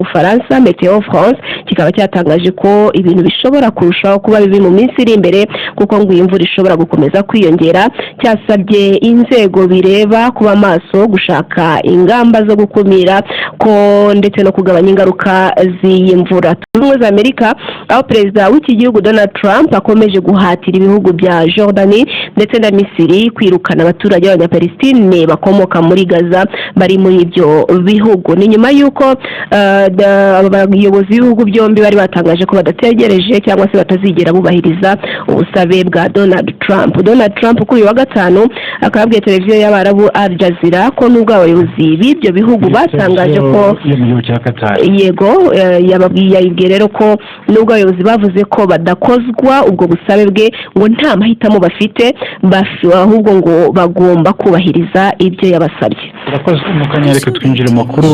Ufaransa Meteo France kikaba cyatangaje ko ibintu bishobora kurushaho kuba bibi mu minsi iri imbere kuko ngo imvura ishobora gukomeza kwiyongera. Cyasabye inzego bireba kuba maso gushaka ingamba zo gukumira ko ndetse no kugabanya ingaruka z'iyi mvura. Muri Amerika aho perezida w'iki gihugu Donald Trump akomeje guhatira ibihugu bya Jordani ndetse na Misiri kwirukana abaturage b'Abanyapalestine bakomoka muri Gaza bari muri ibyo bihugu. Ni nyuma y'uko abayobozi b'ibihugu byombi bari batangaje ko badategereje cyangwa se batazigera bubahiriza ubusabe bwa Donald Trump. Donald Trump kuri wa gatanu akabwiye televiziyo y'Abarabu Al Jazeera ko nubwo abayobozi b'ibyo bihugu batangaje ko yego yababwiye rero ko nubwo abayobozi bavuze ko badakozwa ubwo busabe bwe ngo nta mahitamo bafite ahubwo ngo bagomba kubahiriza ibyo yabasabye. Turakoze mukanya reka twinjire mu makuru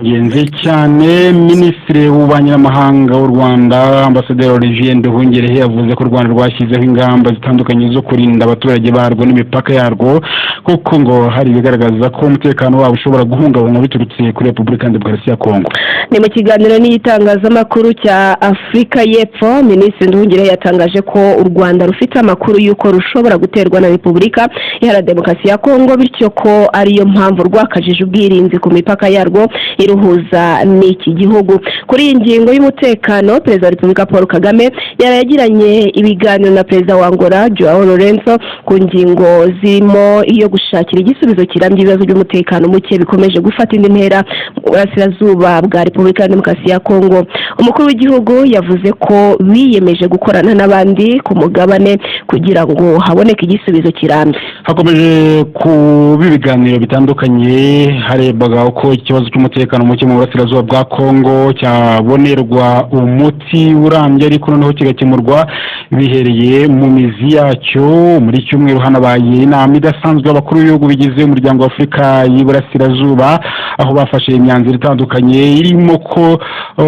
yenze cyane. Minisitiri w'ububanyi n'amahanga w'u Rwanda Ambasaderi Olivier Nduhungirehe yavuze ko u Rwanda rwashyizeho ingamba zitandukanye zo kurinda abaturage barwo n'imipaka yarwo kuko ngo hari ibigaragaza ko umutekano wabo ushobora guhungabanywa biturutse kuri Repubulika Demokarasi ya Kongo. Ni mu kiganiro n'itangazamakuru cya Afurika y'Epfo, Minisitiri Nduhungirehe yatangaje ko u Rwanda rufite amakuru y'uko rushobora guterwa na Repubulika Iharanira Demokarasi ya Kongo, bityo ko ariyo mpamvu rwakajije ubwirinzi ku mipaka yarwo iruhuza n'iki gihugu. Kuri iyi ngingo y'umutekano, Perezida wa Repubulika Paul Kagame yaragiranye ibiganiro na Perezida wa Angola Joao Lourenço ku ngingo zirimo iyo gushakira igisubizo kirambye ibibazo by'umutekano muke bikomeje gufata indi ntera mu burasirazuba bwa Repubulika Demokarasi ya Kongo. Umukuru w'igihugu yavuze ko biyemeje gukorana n'abandi ku mugabane kugira ngo haboneke igisubizo kirambye. Hakomeje kuba ibiganiro bitandukanye harebwaga uko ikibazo cy'umutekano muke mu burasirazuba bwa Kongo cyabonerwa umuti urambye ariko noneho kigakemurwa bihereye mu mizi yacyo. Muri cyumweru hanabaye inama idasanzwe y'abakuru b'ibihugu bigize umuryango wa Afurika y'Iburasirazuba aho bafashe imyanzuro itandukanye irimo ko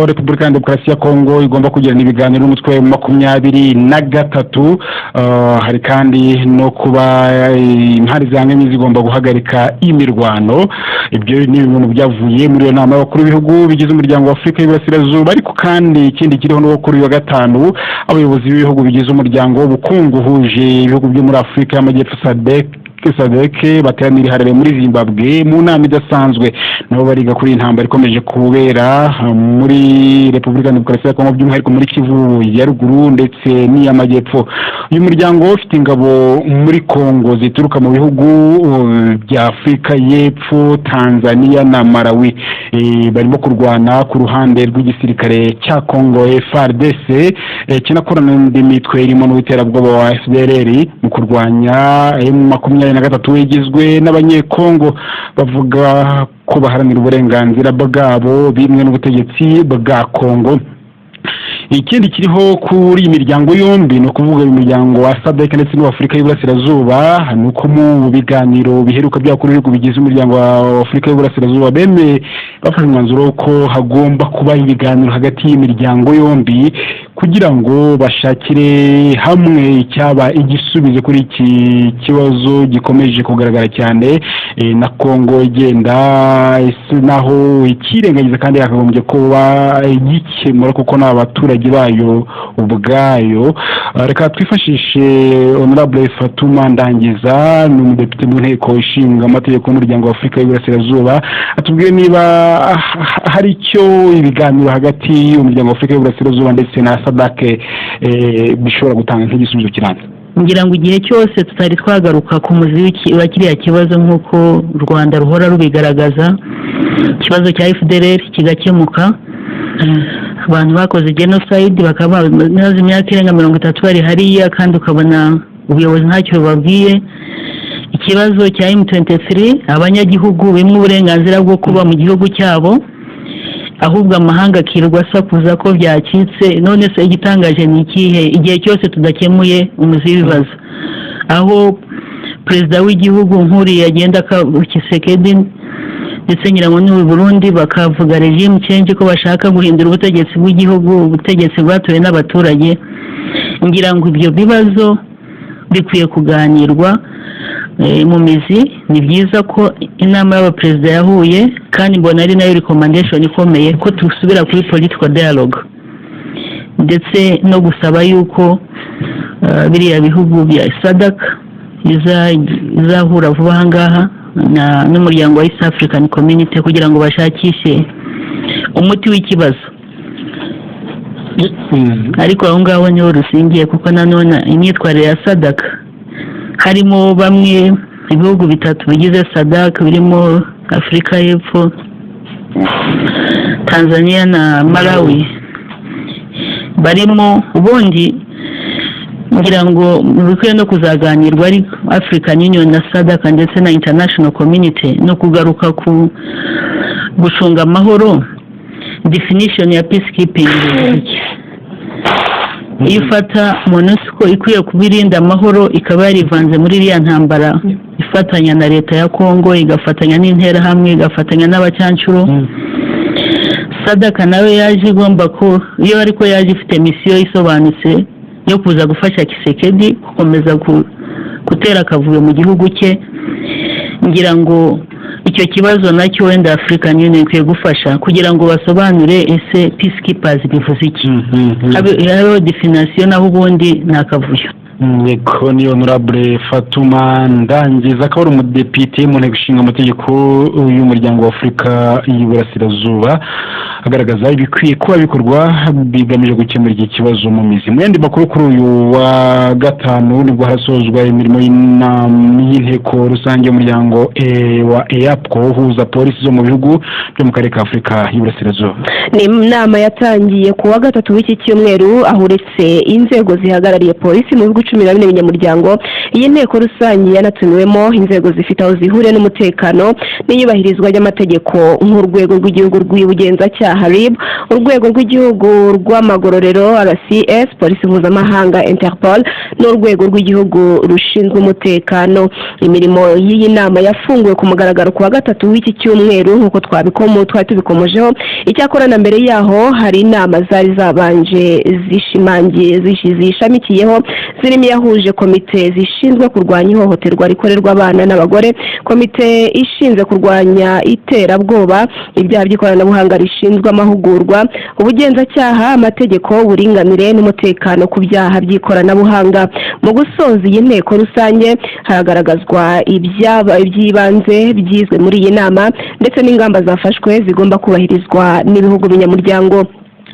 Repubulika Demokarasi ya Kongo igomba kugirana ibiganiro n'umutwe wa 23. Hari kandi no kuba impari zanganye zigomba guhagarika imirwano. Ibyo ni ibintu byavuye muri iyo nama y'abakuru b'ibihugu bigize umuryango wa Afurika y'Iburasirazuba. Ariko kandi ikindi kiriho no kuri wa gatanu abayobozi b'ibihugu bigize umuryango w'ubukungu huje ibihugu byo muri Afurika y'Amajyepfo SADC bateranira harare muri Zimbabwe mu nama idasanzwe nabo bariga kuri intambara ikomeje kubera muri Repubulika Demokarasi ya Kongo by'umwihariko muri Kivu ya ruguru ndetse n'iy'Amajyepfo. Uyu muryango ufite ingabo muri Kongo zituruka mu bihugu bya Afurika y'Epfo, Tanzania na Malawi. Barimo kurwana ku ruhande rw'igisirikare cya Kongo FARDC kinakorana n'indi mitwe irimo n'ubuterabwoba wa FDLR mu kurwanya M23 igizwe n'abanyekongo bavuga ko baharanira uburenganzira bwabo bimwe n'ubutegetsi bwa Kongo. Ikindi kiriho kuri imiryango yombi no kuvuga imiryango wa SADC ndetse n'Afurika y'Iburasirazuba nuko mu biganiro biheruka byakuru b'ibihugu bigize umuryango wa Afurika y'Iburasirazuba bafashe umwanzuro ko hagomba kuba ibiganiro hagati y'imiryango yombi kugira ngo bashakire hamwe icyaba igisubizo kuri iki kibazo gikomeje kugaragara cyane na Kongo igenda naho ikirengagiza kandi yakagombye kuba igikemura kuko n'abaturage bayo ubwayo. Reka twifashishe Honorable Fatuma Ndangiza ni umudepite mu nteko ishinga amategeko y'umuryango wa Afurika y'Iburasirazuba, atubwire niba hari icyo ibiganiro hagati y'umuryango wa Afurika y'Iburasirazuba ndetse na SADC bishobora gutanga nk'igisubizo kirambye. ngira ngo igihe cyose tutari twagaruka ku muzi wa kiriya kibazo nk'uko u Rwanda ruhora rubigaragaza, ikibazo cya FDLR kigakemuka, abantu bakoze genocide bakaba bamaze imyaka irenga 30 bari hariya kandi ukabona ubuyobozi ntacyo babwiye. Ikibazo cya M23 abanyagihugu bimwe uburenganzira bwo kuba mu gihugu cyabo, ahubwo amahanga kirwa sakuza ko byacitse. None se igitangaje ni ikihe igihe cyose tudakemuye umuzi w'ibibazo, aho perezida w'igihugu nkuri yagenda Kisekedi ndetse nyirango n'u Burundi bakavuga regime change ko bashaka guhindura ubutegetsi bw'igihugu, ubutegetsi bwatowe n'abaturage. Ngira ngo ibyo bibazo bikwiye kuganirwa mu mizi. Ni byiza ko inama y'abaperezida yahuye, kandi mbona ari nayo recommendation ikomeye ko tusubira kuri political dialogue, ndetse no gusaba yuko biriya bihugu bya SADC izahura vuba aha ngaha n'umuryango wa East African Community kugira ngo bashakishe umuti w'ikibazo. Ariko aho ngaho niho rusingiye, kuko nanone imyitwarire ya SADC harimo bamwe ibihugu bitatu bigize SADC birimo Afurika y'Epfo, Tanzania na Malawi barimo, ubundi ngira ngo bikwiye no kuzaganirwa ari African Union na SADC ndetse na International Community no kugaruka ku gucunga amahoro. Definition ya peacekeeping iyo ufata MONUSCO ikwiye kubirinda amahoro ikaba yarivanze muri iriya ntambara ifatanya na leta ya Congo, igafatanya n'interahamwe, igafatanya n'abacyancuro. SADC nawe yaje igomba ko iyo ariko yaje ifite misiyo isobanutse yo kuza gufasha Kisekedi gukomeza gutera akavuyo mu gihugu cye. Ngira ngo icyo kibazo nacyo wenda African Union ikwiye gufasha kugira ngo basobanure ese peacekeepers bivuze iki. Hariho definition naho ubundi nakavuyo. Yego, ni Honorable Fatuma Ndangiza, akaba ari umudepite mu nteko ishinga amategeko y'umuryango wa Afurika y'Iburasirazuba, agaragaza ibikwiye kuba bikorwa bigamije gukemura iki kibazo mu mizi. Mu yandi makuru, kuri uyu wa gatanu nibwo harasozwa imirimo y'inteko rusange y'umuryango wa EAPCO uhuza polisi zo mu bihugu byo mu karere ka Afurika y'Iburasirazuba. Ni inama yatangiye ku wa gatatu w'iki cyumweru, aho uretse inzego zihagarariye polisi mu bihugu 14 binyamuryango, iyi nteko rusange yanatumiwemo inzego zifite aho zihuriye n'umutekano n'iyubahirizwa ry'amategeko nk'urwego rw'igihugu rw'ubugenzacyaha RIB, urwego rw'igihugu rw'amagororero RCS, polisi mpuzamahanga Interpol n'urwego rw'igihugu rushinzwe umutekano. Imirimo y'iyi nama yafunguwe ku mugaragaro ku wa gatatu w'iki cyumweru nk'uko twari tubikomojeho. Icyakora na mbere yaho hari inama zari zabanje zishamikiyeho zirimo yahuje komite zishinzwe kurwanya ihohoterwa rikorerwa abana n'abagore, komite ishinzwe kurwanya iterabwoba, ibyaha by'ikoranabuhanga rishinzwe amahugurwa, ubugenzacyaha, amategeko, uburinganire n'umutekano ku byaha by'ikoranabuhanga. Mu gusoza iyi nteko rusange haragaragazwa iby'ibanze byizwe muri iyi nama ndetse n'ingamba zafashwe zigomba kubahirizwa n'ibihugu binyamuryango.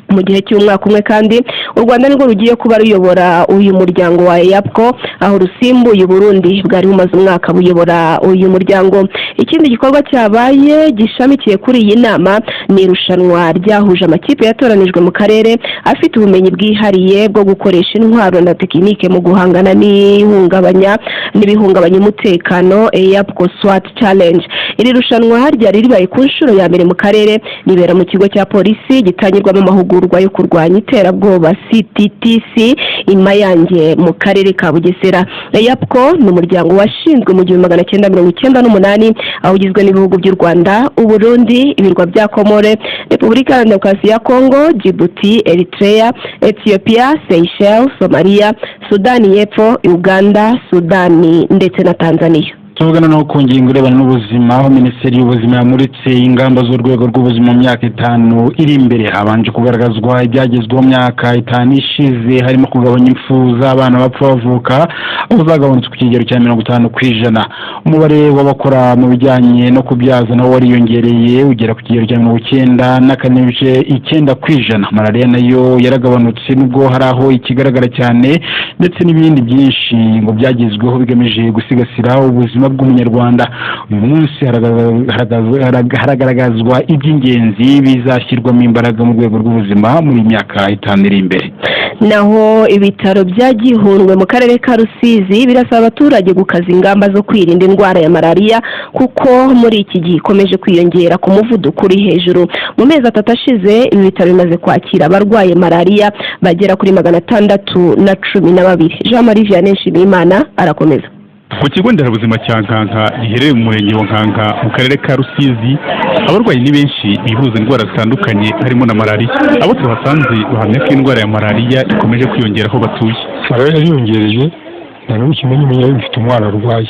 Mu gihe cy'umwaka umwe kandi u Rwanda nirwo rugiye kuba ruyobora uyu muryango wa EAPCO, aho rusimbuye Burundi bwari bumaze umwaka buyobora uyu muryango. Ikindi gikorwa cyabaye gishamikiye kuri iyi nama ni irushanwa ryahuje amakipe yatoranijwe mu karere afite ubumenyi bwihariye bwo gukoresha intwaro na tekinike mu guhangana n'ibihungabanya umutekano, EAPCO SWAT Challenge. Iri rushanwa ryari ribaye ku nshuro ya mbere mu karere, ribera mu kigo cya polisi gitangirwamo amahugurwa yo kurwanya iterabwoba CTTC Imayange mu karere ka Bugesera. EAPCO ni umuryango washinzwe mu 1998, aho ugizwe n'ibihugu by'u Rwanda, Uburundi, ibirwa bya Komore, Repubulika ya Demokarasi ya Kongo, Djibouti, Eritrea, Ethiopia, Seychelles, Somalia, Sudani y'Epfo, Uganda, Sudani ndetse na Tanzania. Tuvugana no ku ngingo irebana n'ubuzima, aho Minisiteri y'Ubuzima yamuritse ingamba z'urwego rw'ubuzima mu myaka 5 iri imbere. Habanje kugaragazwa ibyagezweho mu myaka 5 ishize, harimo kugabanya impfu z'abana bapfa bavuka, aho zagabanutse ku kigero cya 50%. Umubare w'abakora mu bijyanye no kubyaza nawo wariyongereye ugera ku kigero cya 99.9%. Malaria nayo yaragabanutse nubwo hari aho ikigaragara cyane, ndetse n'ibindi byinshi ngo byagezweho bigamije gusigasira ubuzima bw'umunyarwanda. Uyu munsi haragaragazwa iby'ingenzi bizashyirwamo imbaraga mu rwego rw'ubuzima muri myaka 5 iri imbere. Naho ibitaro bya Gihundwe mu karere ka Rusizi birasaba abaturage gukaza ingamba zo kwirinda indwara ya malaria, kuko muri iki gihe ikomeje kwiyongera ku muvuduko uri hejuru. Mu mezi 3 ashize ibi bitaro bimaze kwakira abarwaye malaria bagera kuri 612. Jean Marie Vianney Nshimiyimana arakomeza. Ku kigo nderabuzima cya Nkanka giherereye mu murenge wa Nkanka mu karere ka Rusizi, abarwayi ni benshi bivuza indwara zitandukanye harimo na malaria. Abo tuhasanze bahamya ko indwara ya malaria ikomeje kwiyongera aho batuye. Malaria yariyongereye, ntabwo ikimenyimenya bifite umwana urwaye.